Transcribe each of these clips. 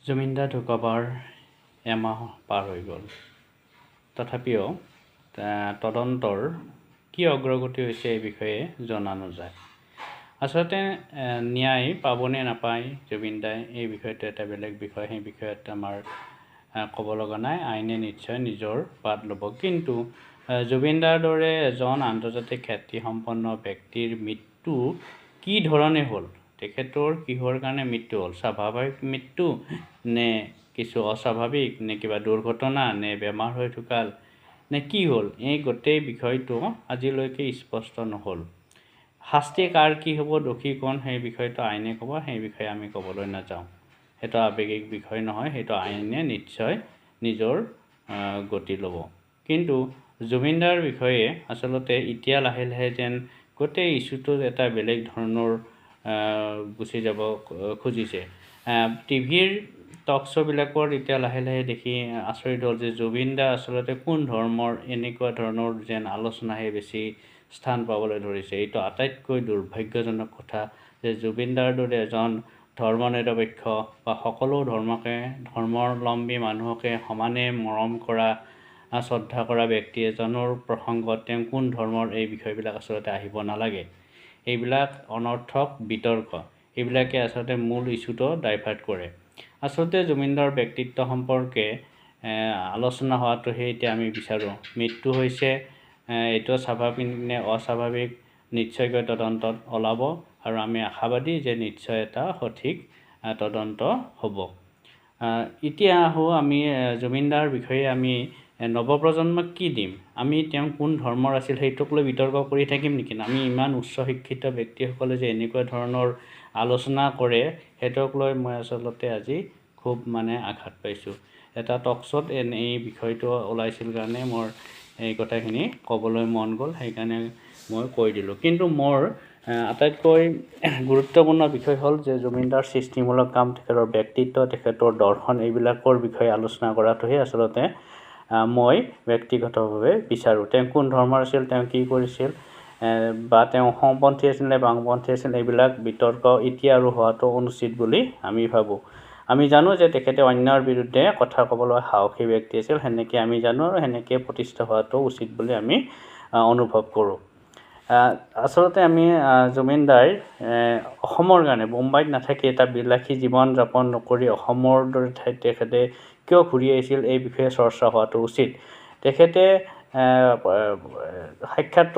জমিনদা ঢুকাবৰ এমাহ পাৰ হৈ গ'ল। তথাপিও তদন্তৰ কি অগ্ৰগতি হৈছে এই বিষয়ে জনা নাযায়। আচলতে ন্যায় পাবনে নাপায় জুবিনদাই এই বিষয়টো এটা বেলেগ বিষয়। সেই বিষয়ত আমাৰ ক'ব লগা নাই। আইনে নিশ্চয় নিজৰ বাট ল'ব। কিন্তু জুবিনদাৰ দৰে এজন আন্তৰ্জাতিক খ্যাতিসম্পন্ন ব্যক্তিৰ মৃত্যু কি ধৰণে হ'ল, তেখেতৰ কিহৰ কাৰণে মৃত্যু হ'ল, স্বাভাৱিক মৃত্যু নে কিছু অস্বাভাৱিক নে কিবা দুৰ্ঘটনা নে বেমাৰ হৈ ঢুকাল নে কি হ'ল, এই গোটেই বিষয়টো আজিলৈকে স্পষ্ট নহ'ল। শাস্তি কাৰ কি হ'ব, দোষী কোন, সেই বিষয়টো আইনে ক'ব। সেই বিষয়ে আমি ক'বলৈ নাযাওঁ। সেইটো আৱেগিক বিষয় নহয়, সেইটো আইনে নিশ্চয় নিজৰ গতি ল'ব। কিন্তু জুবিনদাৰ বিষয়ে আচলতে এতিয়া লাহে লাহে যেন গোটেই ইছ্যুটো এটা বেলেগ ধৰণৰ গুচি যাব খুজিছে। টিভিৰ টক শ্ব'বিলাকত এতিয়া লাহে লাহে দেখি আচৰিত হ'ল যে জুবিনদা আচলতে কোন ধৰ্মৰ, এনেকুৱা ধৰণৰ যেন আলোচনাহে বেছি স্থান পাবলৈ ধৰিছে। এইটো আটাইতকৈ দুৰ্ভাগ্যজনক কথা যে জুবিনদাৰ দৰে এজন ধৰ্মনিৰপেক্ষ বা সকলো ধৰ্মাৱলম্বী মানুহকে সমানে মৰম কৰা, শ্ৰদ্ধা কৰা ব্যক্তি এজনৰ প্ৰসংগত তেওঁ কোন ধৰ্মৰ, এই বিষয়বিলাক আচলতে আহিব নালাগে। এইবিলাক অনৰ্থক বিতৰ্ক, এইবিলাকে আচলতে মূল ইছ্যুটো ডাইভাৰ্ট কৰে। আচলতে জুবিনদাৰ ব্যক্তিত্ব সম্পৰ্কে আলোচনা হোৱাটোহে এতিয়া আমি বিচাৰোঁ। মৃত্যু হৈছে, এইটো স্বাভাৱিক নে অস্বাভাৱিক, নিশ্চয়কৈ তদন্তত ওলাব আৰু আমি আশাবাদী যে নিশ্চয় এটা সঠিক তদন্ত হ'ব। এতিয়া আহোঁ আমি জুবিনদাৰ বিষয়ে আমি নৱপ্ৰজন্মক কি দিম। আমি তেওঁ কোন ধৰ্মৰ আছিল সেইটোক লৈ বিতৰ্ক কৰি থাকিম নেকি? আমি ইমান উচ্চ শিক্ষিত ব্যক্তিসকলে যে এনেকুৱা ধৰণৰ আলোচনা কৰে, সেইটোক লৈ মই আচলতে আজি খুব আঘাত পাইছোঁ। এটা টক শ্ব'ত এই বিষয়টো ওলাইছিল কাৰণে মোৰ এই কথাখিনি ক'বলৈ মন গ'ল, সেইকাৰণে মই কৈ দিলোঁ। কিন্তু মোৰ আটাইতকৈ গুৰুত্বপূৰ্ণ বিষয় হ'ল যে জুবিনদাৰ সৃষ্টিমূলক কাম, তেখেতৰ ব্যক্তিত্ব, তেখেতৰ দৰ্শন, এইবিলাকৰ বিষয়ে আলোচনা কৰাটোহে আচলতে মই ব্যক্তিগতভাৱে বিচাৰোঁ। তেওঁ কোন ধৰ্মৰ আছিল, তেওঁ কি কৰিছিল, বা তেওঁ সোঁপন্থী আছিল নে বাওঁপন্থী আছিল, এইবিলাক বিতৰ্ক এতিয়া আৰু হোৱাটো অনুচিত বুলি আমি ভাবোঁ। আমি জানো যে তেখেতে অন্যায়ৰ বিৰুদ্ধে কথা ক'বলৈ সাহসী ব্যক্তি আছিল, সেনেকৈ আমি জানো আৰু সেনেকৈ প্ৰতিষ্ঠা হোৱাটো উচিত বুলি আমি অনুভৱ কৰোঁ। আচলতে আমি জুবিনদাই অসমৰ কাৰণে বোম্বাইত নাথাকি এটা বিলাসী জীৱন যাপন নকৰি অসমৰ দৰে ঠাইত তেখেতে কিয় ঘূৰি আহিছিল, এই বিষয়ে চৰ্চা হোৱাটো উচিত। তেখেতে সাক্ষাৎত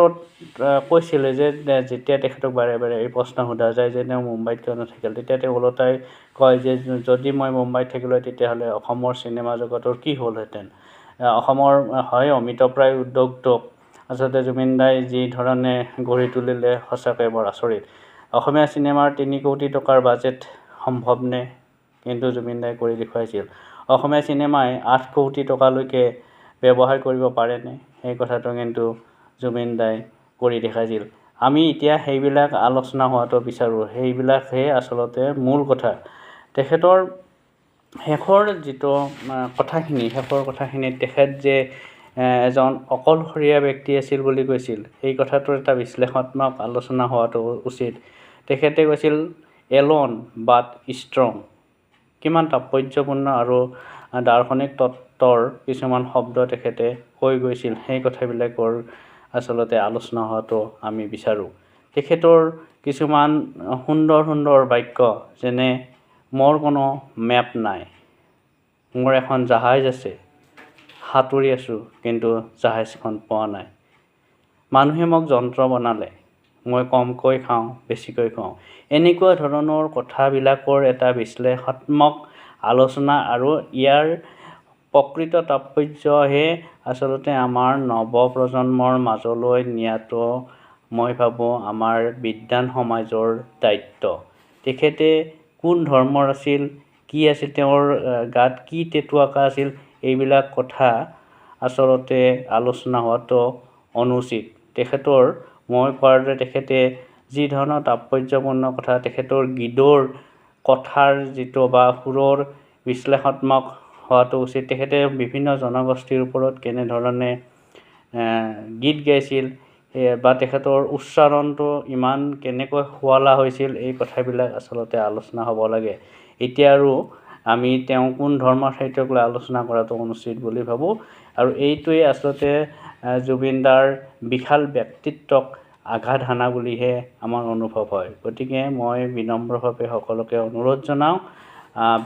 কৈছিলে যে যেতিয়া তেখেতক বাৰে বাৰে এই প্ৰশ্ন সোধা যায় যে তেওঁ মুম্বাইত কিয় নাথাকিল, তেতিয়া তেওঁ ওলোটাই কয় যে যদি মই মুম্বাইত থাকিলোঁ তেতিয়াহ'লে অসমৰ চিনেমা জগতৰ কি হ'লহেঁতেন। অসমৰ হয় অমিতপ্ৰায় উদ্যোগটোক আচলতে জুবিনদাই যি ধৰণে গঢ়ি তুলিলে, সঁচাকৈ বৰ আচৰিত। অসমীয়া চিনেমাৰ 3 কোটি টকাৰ বাজেট সম্ভৱনে? কিন্তু জুবিনদাই কৰি দেখুৱাইছিল। অসমীয়া চিনেমাই 8 কোটি টকালৈকে ব্যৱহাৰ কৰিব পাৰেনে? সেই কথাটো কিন্তু জুবিনদাই কৰি দেখাইছিল। আমি এতিয়া সেইবিলাক আলোচনা হোৱাটো বিচাৰোঁ। সেইবিলাকহে আচলতে মূল কথা। তেখেতৰ শেষৰ যিটো কথাখিনিত তেখেত যে এজন অকলশৰীয়া ব্যক্তি আছিল বুলি কৈছিল, সেই কথাটোৰ এটা বিশ্লেষণাত্মক আলোচনা হোৱাটো উচিত। তেখেতে কৈছিল এলন বাট ষ্ট্ৰং। কিমান তাৎপৰ্যপূৰ্ণ আৰু দাৰ্শনিক তত্ত্বৰ কিছুমান শব্দ তেখেতে কৈ গৈছিল, সেই কথাবিলাকৰ আচলতে আলোচনা হোৱাটো আমি বিচাৰোঁ। তেখেতৰ কিছুমান সুন্দৰ সুন্দৰ বাক্য, যেনে মোৰ কোনো মেপ নাই, মোৰ এখন জাহাজ আছে, সাঁতুৰি আছোঁ কিন্তু জাহাজখন পোৱা নাই, মানুহে মোক যন্ত্ৰ বনালে, মই কমকৈ খাওঁ বেছিকৈ খাওঁ। এনেকুৱা ধৰণৰ কথাবিলাকৰ এটা বিশ্লেষণাত্মক আলোচনা আৰু ইয়াৰ প্ৰকৃত তাৎপৰ্যহে আচলতে আমাৰ নৱপ্ৰজন্মৰ মাজলৈ নিয়াটো মই ভাবোঁ আমাৰ বিদ্বান সমাজৰ দায়িত্ব। তেখেতে কোন ধৰ্মৰ আছিল, কি আছিল, তেওঁৰ গাত কি টেটু আঁকা আছিল, এইবিলাক কথা আচলতে আলোচনা হোৱাটো অনুচিত। তেখেতৰ মই কোৱাৰ দৰে তেখেতে যি ধৰণৰ তাৎপৰ্যপূৰ্ণ কথা, তেখেতৰ গীতৰ কথাৰ যিটো বা সুৰৰ বিশ্লেষণাত্মক হোৱাটো উচিত। তেখেতে বিভিন্ন জনগোষ্ঠীৰ ওপৰত কেনেধৰণে গীত গাইছিল বা তেখেতৰ উচ্চাৰণটো কেনেকৈ শুৱলা হৈছিল, এই কথাবিলাক আচলতে আলোচনা হ'ব লাগে। এতিয়া আৰু আমি তেওঁ কোন ধৰ্মৰ সাহিত্যক লৈ আলোচনা কৰাটো অনুচিত বুলি ভাবোঁ। আৰু এইটোৱে আচলতে জুবিনদাৰ বিশাল ব্যক্তিত্বক আঘাত হানা বুলিহে আমাৰ অনুভৱ হয়। গতিকে মই বিনম্ৰভাৱে সকলোকে অনুৰোধ জনাওঁ,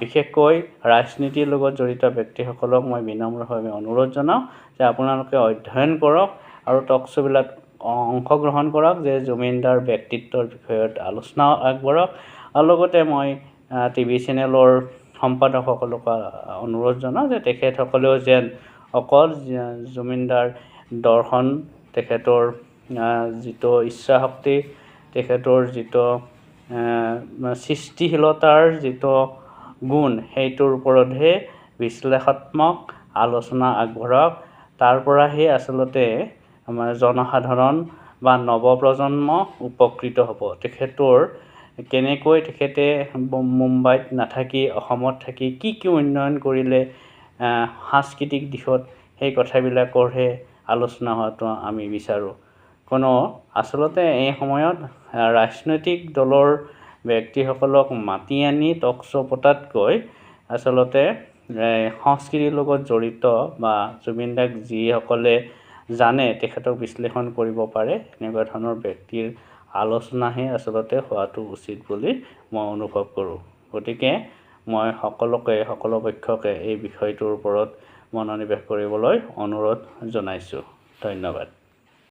বিশেষকৈ ৰাজনীতিৰ লগত জড়িত ব্যক্তিসকলক মই বিনম্ৰভাৱে অনুৰোধ জনাওঁ যে আপোনালোকে অধ্যয়ন কৰক আৰু টক শ্ব'বিলাক অংশগ্ৰহণ কৰক, যে জুবিনদাৰ ব্যক্তিত্বৰ বিষয়ত আলোচনা আগবঢ়াওক। আৰু লগতে মই টিভি চেনেলৰ সম্পাদকসকলক অনুৰোধ জনাওঁ যে তেখেতসকলেও যেন অকল জুবিনদাৰ দৰ্শন, তেখেতৰ যিটো ইচ্ছা শক্তি, তেখেতৰ যিটো সৃষ্টিশীলতাৰ যিটো গুণ, সেইটোৰ ওপৰতহে বিশ্লেষাত্মক আলোচনা আগবঢ়াওক। তাৰ পৰাহে আচলতে আমাৰ জনসাধাৰণ বা নৱপ্ৰজন্ম উপকৃত হ'ব। তেখেতৰ কেনেকৈ তেখেতে মুম্বাইত নাথাকি অসমত থাকি কি উন্নয়ন কৰিলে সাংস্কৃতিক দিশত, সেই কথাবিলাকৰহে আলোচনা হোৱাটো আমি বিচাৰোঁ। আচলতে এই সময়ত ৰাজনৈতিক দলৰ ব্যক্তিসকলক মাতি আনি টক শ্ব' পতাতকৈ আচলতে সংস্কৃতিৰ লগত জড়িত বা জুবিনদাক যিসকলে জানে, তেখেতক বিশ্লেষণ কৰিব পাৰে, এনেকুৱা ধৰণৰ ব্যক্তিৰ আলোচনাহে আচলতে হোৱাটো উচিত বুলি মই অনুভৱ কৰোঁ। গতিকে মই সকলো পক্ষকে এই বিষয়টোৰ ওপৰত মনোনিৱেশ কৰিবলৈ অনুৰোধ জনাইছোঁ। ধন্যবাদ।